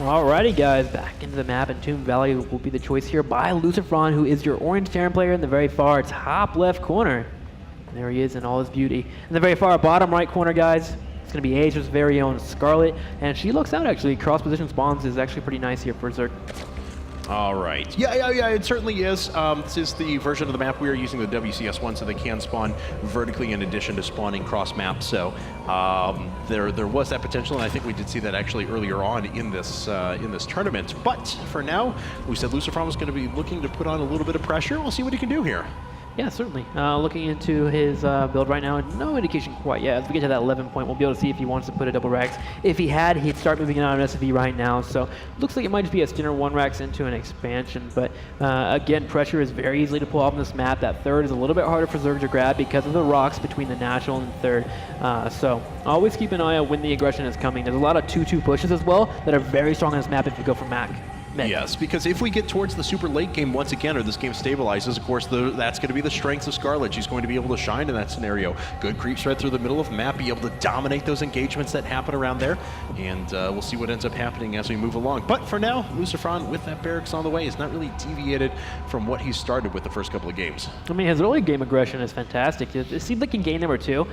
Alrighty guys, back into the map, and Tomb Valley will be the choice here by LucifroN, who is your orange Terran player in the very far top left corner. And there he is in all his beauty. In the very far bottom right corner, guys, it's going to be Asia's very own Scarlett, and she looks out actually. Cross position spawns is actually pretty nice here for Zerg. All right. Yeah, it certainly is. This is the version of the map we are using, the WCS1, so they can spawn vertically in addition to spawning cross-map. So there was that potential, and I think we did see that actually earlier on in this tournament. But for now, we said LucifroN was going to be looking to put on a little bit of pressure. We'll see what he can do here. Yeah, certainly. Looking into his build right now, no indication quite yet. As we get to that 11 point, we'll be able to see if he wants to put a double racks. If he had, he'd start moving it on an SV right now. So looks like it might just be a Stinner 1 racks into an expansion. But again, pressure is very easily to pull off on this map. That third is a little bit harder for Zerg to grab because of the rocks between the national and third. So always keep an eye out when the aggression is coming. There's a lot of 2-2 pushes as well that are very strong on this map if you go for Mac. Yes, because if we get towards the super late game once again, or this game stabilizes, of course, that's going to be the strengths of Scarlett. She's going to be able to shine in that scenario. Good creep spread through the middle of the map, be able to dominate those engagements that happen around there, and we'll see what ends up happening as we move along. But for now, LucifroN, with that barracks on the way, is not really deviated from what he started with the first couple of games. I mean, his early game aggression is fantastic. It seemed like in game number 2,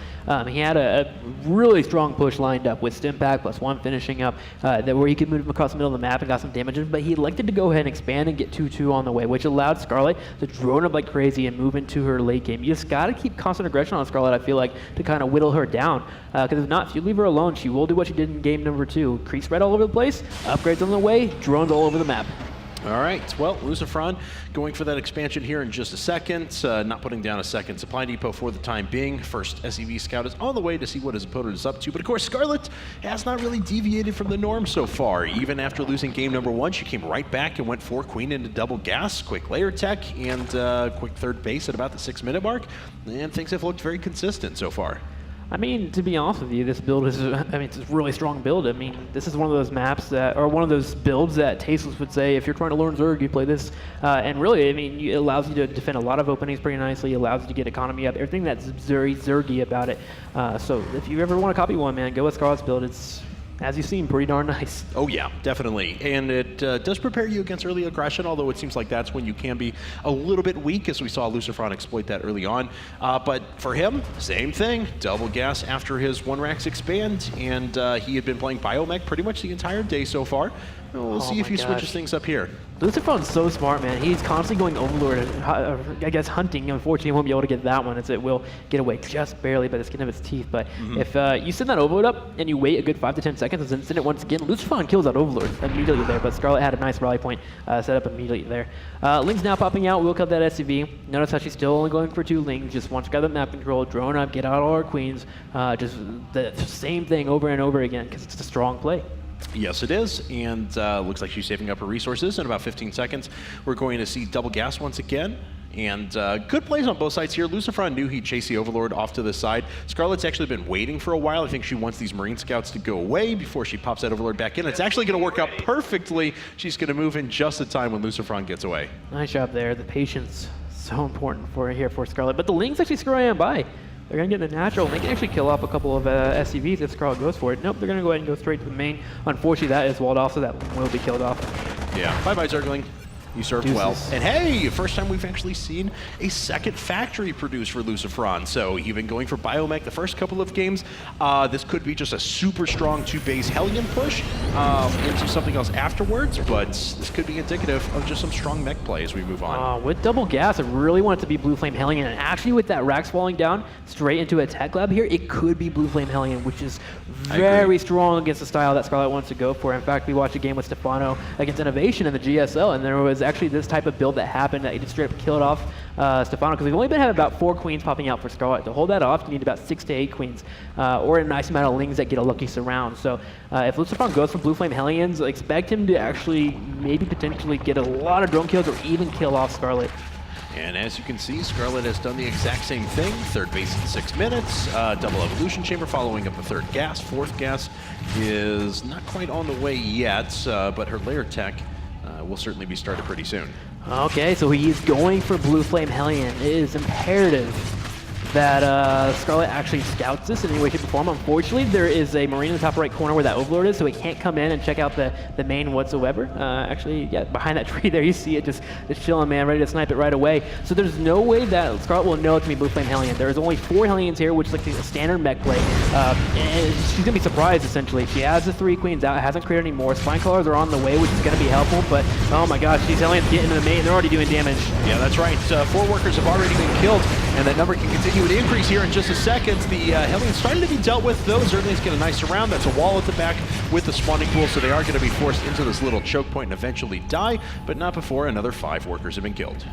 he had a really strong push lined up with Stimpack +1 finishing up, where he could move him across the middle of the map and got some damage, but he elected to go ahead and expand and get 2-2 on the way, which allowed Scarlett to drone up like crazy and move into her late game. You just got to keep constant aggression on Scarlett, I feel like, to kind of whittle her down. Because if not, if you leave her alone, she will do what she did in game number 2. Creep spread all over the place, upgrades on the way, drones all over the map. All right, well, LucifroN going for that expansion here in just a second, not putting down a second supply depot for the time being. First SEV scout is on the way to see what his opponent is up to, but of course Scarlett has not really deviated from the norm so far. Even after losing game number 1, she came right back and went 4 queen into double gas, quick layer tech, and quick third base at about the 6-minute mark, and things have looked very consistent so far. I mean, to be honest with you, this build is, it's a really strong build. I mean, this is one of those maps that, or one of those builds that Tasteless would say, if you're trying to learn Zerg, you play this. And really, I mean, it allows you to defend a lot of openings pretty nicely, allows you to get economy up, everything that's very Zergy about it. So if you ever want to copy one, man, go with Scarlett's build. It's, as you've seen, pretty darn nice. Oh yeah, definitely. And it does prepare you against early aggression, although it seems like that's when you can be a little bit weak, as we saw LucifroN exploit that early on. But for him, same thing. Double gas after his 1-racks expand, and he had been playing Biomech pretty much the entire day so far. We'll see if he switches things up here. LucifroN's so smart, man. He's constantly going Overlord, I guess hunting. Unfortunately, he won't be able to get that one, as it will get away just barely by the skin of its teeth. But if you send that Overlord up and you wait a good 5 to 10 seconds and then send it once again, LucifroN kills that Overlord immediately there. But Scarlett had a nice rally point set up immediately there. Ling's now popping out. We'll kill that SCV. Notice how she's still only going for 2 Lings. Just wants to grab the map control, drone up, get out all our queens. Just the same thing over and over again, because it's a strong play. Yes, it is, and looks like she's saving up her resources. In about 15 seconds, we're going to see double gas once again. And good plays on both sides here. LucifroN knew he'd chase the Overlord off to the side. Scarlett's actually been waiting for a while. I think she wants these Marine Scouts to go away before she pops that Overlord back in. It's actually going to work out perfectly. She's going to move in just in time when LucifroN gets away. Nice job there. The patience, so important for Scarlett. But the Lings actually screwing on by. They're going to get the natural, and they can actually kill off a couple of SCVs if Scarlett goes for it. Nope, they're going to go ahead and go straight to the main. Unfortunately, that is walled off, so that will be killed off. Yeah, bye-bye, Zergling. You served well. And hey, first time we've actually seen a second factory produced for LucifroN. So even going for Biomech the first couple of games, this could be just a super strong 2-base Hellion push into something else afterwards, but this could be indicative of just some strong mech play as we move on. With double gas, I really want it to be Blue Flame Hellion, and actually with that Rax falling down straight into a tech lab here, it could be Blue Flame Hellion, which is very strong against the style that Scarlett wants to go for. In fact, we watched a game with Stefano against Innovation in the GSL, and there was actually this type of build that happened that he just straight up killed off Stefano, because we've only been having about 4 queens popping out for Scarlett. To hold that off, you need about 6 to 8 queens, or a nice amount of Lings that get a lucky surround. So if LucifroN goes for Blue Flame Hellions, expect him to actually maybe potentially get a lot of drone kills or even kill off Scarlett. And as you can see, Scarlett has done the exact same thing. Third base in 6 minutes, double evolution chamber following up a third gas. Fourth gas is not quite on the way yet, but her layer tech will certainly be started pretty soon. Okay, so he's going for Blue Flame Hellion. It is imperative that Scarlett actually scouts this in any way, shape, or form. Unfortunately, there is a Marine in the top right corner where that Overlord is, so he can't come in and check out the main whatsoever. Actually, yeah, behind that tree there, you see it just chilling, man, ready to snipe it right away. So there's no way that Scarlett will know it's going to be Blue Flame Hellion. There's only 4 Hellions here, which is like the standard mech play. And she's going to be surprised, essentially. She has the 3 Queens out, hasn't created any more. Spine Crawlers are on the way, which is going to be helpful, but oh my gosh, these Hellions get into the main, they're already doing damage. Yeah, that's right. 4 workers have already been killed, and that number can continue to increase here in just a second. The Hellions starting to be dealt with, though. Zerglings get a nice surround. That's a wall at the back with the spawning pool, so they are going to be forced into this little choke point and eventually die, but not before another 5 workers have been killed.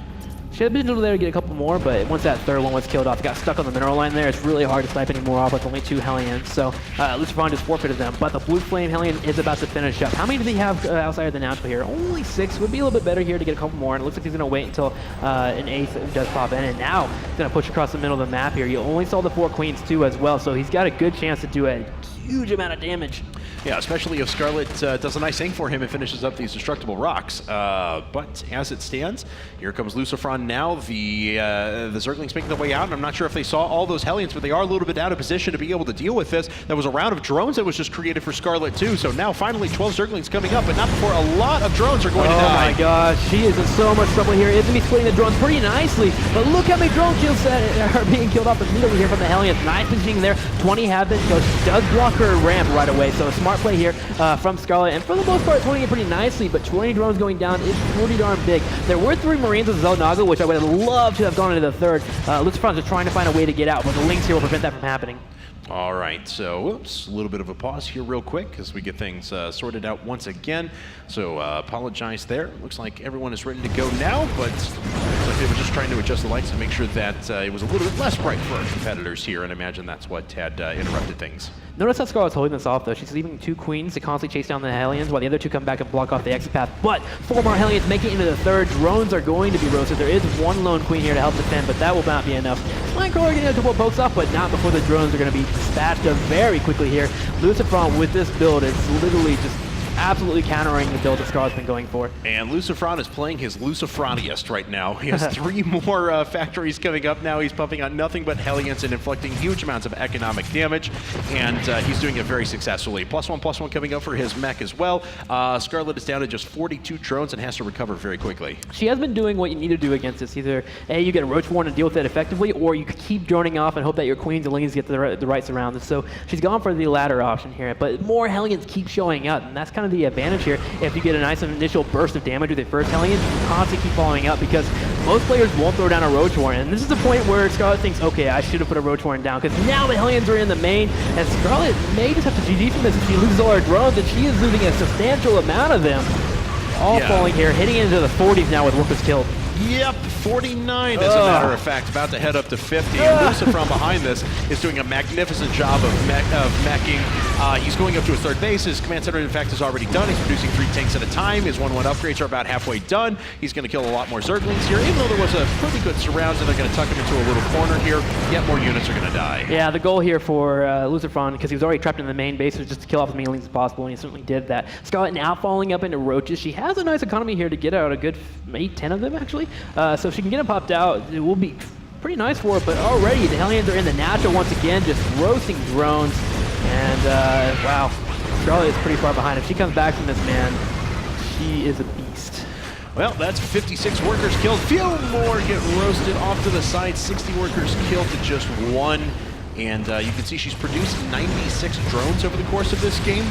She had been able there to get a couple more, but once that third one was killed off, it got stuck on the mineral line there. It's really hard to snipe any more off with only 2 Hellions, so LucifroN just forfeited them. But the Blue Flame Hellion is about to finish up. How many do they have outside of the natural here? Only 6. Would be a little bit better here to get a couple more, and it looks like he's going to wait until an 8th does pop in, and now he's going to push across the middle of the map here. You only saw the 4 Queens too as well, so he's got a good chance to do a huge amount of damage. Yeah, especially if Scarlett does a nice thing for him and finishes up these destructible rocks. But as it stands, here comes LucifroN now. The Zerglings making their way out, and I'm not sure if they saw all those Hellions, but they are a little bit out of position to be able to deal with this. There was a round of drones that was just created for Scarlett too, so now finally 12 Zerglings coming up, but not before a lot of drones are going to die. Oh my gosh, she is in so much trouble here. It's going to be splitting the drones pretty nicely, but look how many drone kills are being killed off immediately here from the Hellions. Nice positioning there. 20 have been killed. She does block her ramp right away, so a smart play here from Scarlett, and for the most part, 20 it pretty nicely, but 20 drones going down is pretty darn big. There were 3 Marines with Zelnaga, which I would have loved to have gone into the third. LucifroN's just trying to find a way to get out, but the links here will prevent that from happening. All right, so whoops, a little bit of a pause here real quick as we get things sorted out once again. So apologize there. Looks like everyone is ready to go now, but looks like they were just trying to adjust the lights to make sure that it was a little bit less bright for our competitors here, and I imagine that's what had interrupted things. Notice how Scarlett's holding this off, though. She's leaving 2 Queens to constantly chase down the Hellions, while the other 2 come back and block off the exit path. But 4 more Hellions make it into the third. Drones are going to be roasted. There is 1 lone Queen here to help defend, but that will not be enough. Minecrawler getting a couple of pokes off, but not before the drones are going to be dispatched very quickly here. LucifroN with this build is literally just absolutely countering the build that Scarlett's been going for. And LucifroN is playing his Lucifroniest right now. He has 3 more factories coming up now. He's pumping out nothing but Hellions and inflicting huge amounts of economic damage, and he's doing it very successfully. +1/+1 coming up for his mech as well. Scarlett is down to just 42 drones and has to recover very quickly. She has been doing what you need to do against this. Either A, you get a Roach Warren and deal with it effectively, or you keep droning off and hope that your Queens and Lings get the right surrounds. So she's gone for the latter option here, but more Hellions keep showing up, and that's kind of the advantage here. If you get a nice initial burst of damage with your first Hellion, you constantly keep following up, because most players won't throw down a Roach Warren. And this is the point where Scarlett thinks, okay, I should have put a Roach Warren down, because now the Hellions are in the main, and Scarlett may just have to GG from this if she loses all her drones, and she is losing a substantial amount of them. All falling here, hitting into the 40s now with workers killed. Yep, 49 as a matter of fact, about to head up to 50. And LucifroN behind this is doing a magnificent job of meching. He's going up to his third base. His command center, in fact, is already done. He's producing 3 tanks at a time. His 1/1 upgrades are about halfway done. He's going to kill a lot more Zerglings here, even though there was a pretty good surround, and they're going to tuck him into a little corner here. Yet more units are going to die. Yeah, the goal here for LucifroN, because he was already trapped in the main base, was just to kill off as many Lings as possible, and he certainly did that. Scarlett now falling up into Roaches. She has a nice economy here to get out a good 8-10 of them, actually. So if she can get them popped out, it will be pretty nice for it, but already the Hellions are in the natural once again, just roasting drones, and wow, Scarlett is pretty far behind. If she comes back from this, man, she is a beast. Well, that's 56 workers killed. Few more get roasted off to the side. 60 workers killed to just 1. And you can see she's produced 96 drones over the course of this game.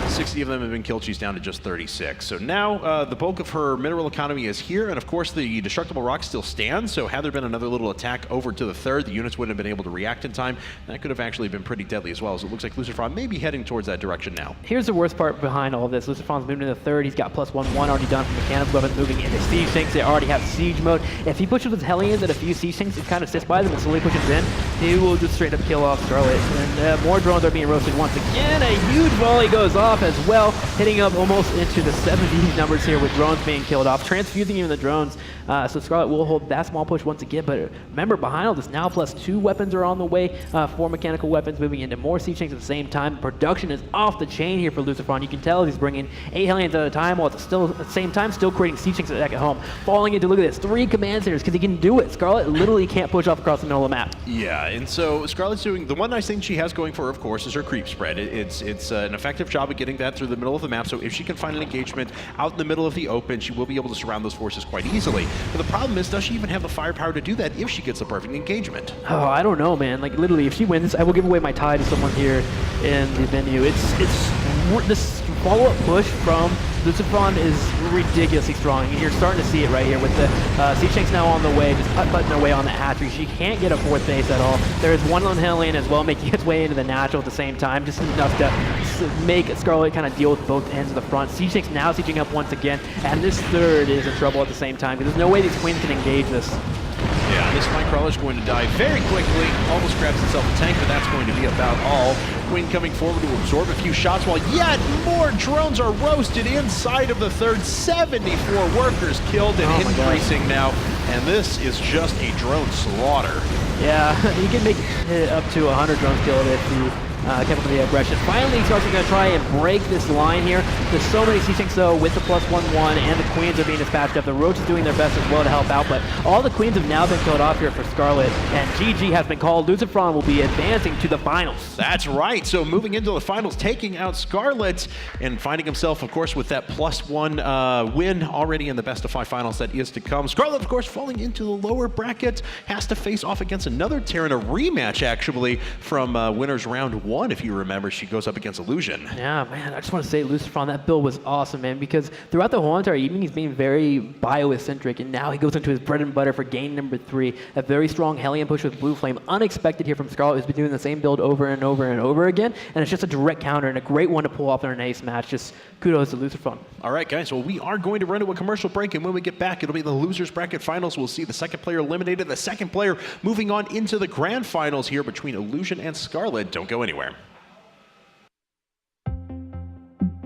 60 of them have been killed. She's down to just 36. So now the bulk of her mineral economy is here. And of course, the destructible rock still stands. So had there been another little attack over to the third, the units wouldn't have been able to react in time. That could have actually been pretty deadly as well. So it looks like LucifroN may be heading towards that direction now. Here's the worst part behind all this. LucifroN's moving to the third. He's got +1/1 already done from mechanical weapons, moving into siege tanks. They already have siege mode. If he pushes with Hellions at a few siege tanks, it kind of sits by them and slowly pushes in, he will just straight up kill kill off Scarlett. And more drones are being roasted once again. A huge volley goes off as well, hitting up almost into the 70s numbers here with drones being killed off, transfusing even the drones. So Scarlett will hold that small push once again. But remember, behind all this now, +2 weapons are on the way. 4 mechanical weapons moving into more siege tanks at the same time. Production is off the chain here for LucifroN. You can tell he's bringing 8 Hellions at a time, while at the same time still creating siege tanks back at home. Falling into, look at this, 3 command centers because he can do it. Scarlett literally can't push off across the middle of the map. Yeah, and so Scarlett's doing, the one nice thing she has going for her, of course, is her creep spread. It's an effective job at getting that through the middle of the map, so if she can find an engagement out in the middle of the open, she will be able to surround those forces quite easily. But the problem is, does she even have the firepower to do that if she gets the perfect engagement? Oh, I don't know, man. Like, literally, if she wins, I will give away my tie to someone here in the venue. This follow-up push from LucifroN is ridiculously strong. You're starting to see it right here with the siege tanks now on the way, just putt-putting their way on the hatchery. She can't get a 4th base at all. There is one on Hellion as well, making its way into the natural at the same time, just enough to make Scarlett kind of deal with both ends of the front. Siege tanks now sieging up once again, and this 3rd is in trouble at the same time, because there's no way these queens can engage this. Yeah, this Nightcrawler is going to die very quickly. Almost grabs itself a tank, but that's going to be about all. Queen coming forward to absorb a few shots, while yet more drones are roasted inside of the 3rd. 74 workers killed and increasing now. And this is just a drone slaughter. Yeah, you can make it up to 100 drones killed if you kept up with the aggression. Finally, Starcraft going to try and break this line here. There's so many siege tanks, though, with the +1/1, and the queens are being dispatched up. The Roach is doing their best as well to help out, but all the queens have now been killed off here for Scarlett, and GG has been called. LucifroN will be advancing to the finals. That's right. So moving into the finals, taking out Scarlett, and finding himself, of course, with that +1 win already in the best-of-5 finals that is to come. Scarlett, of course, falling into the lower bracket, has to face off against another Terran, a rematch, actually, from winners round 1. If you remember, she goes up against Illusion. Yeah, man, I just want to say, LucifroN, that build was awesome, man, because throughout the whole entire evening, he's being very bio-eccentric, and now he goes into his bread and butter for game number 3. A very strong Hellion push with Blue Flame, unexpected here from Scarlett, who's been doing the same build over and over and over again, and it's just a direct counter and a great one to pull off in an ace match. Just kudos to LucifroN. All right, guys, well, we are going to run to a commercial break, and when we get back, it'll be the losers bracket finals. We'll see the 2nd player eliminated, the 2nd player moving on into the grand finals here between Illusion and Scarlett. Don't go anywhere.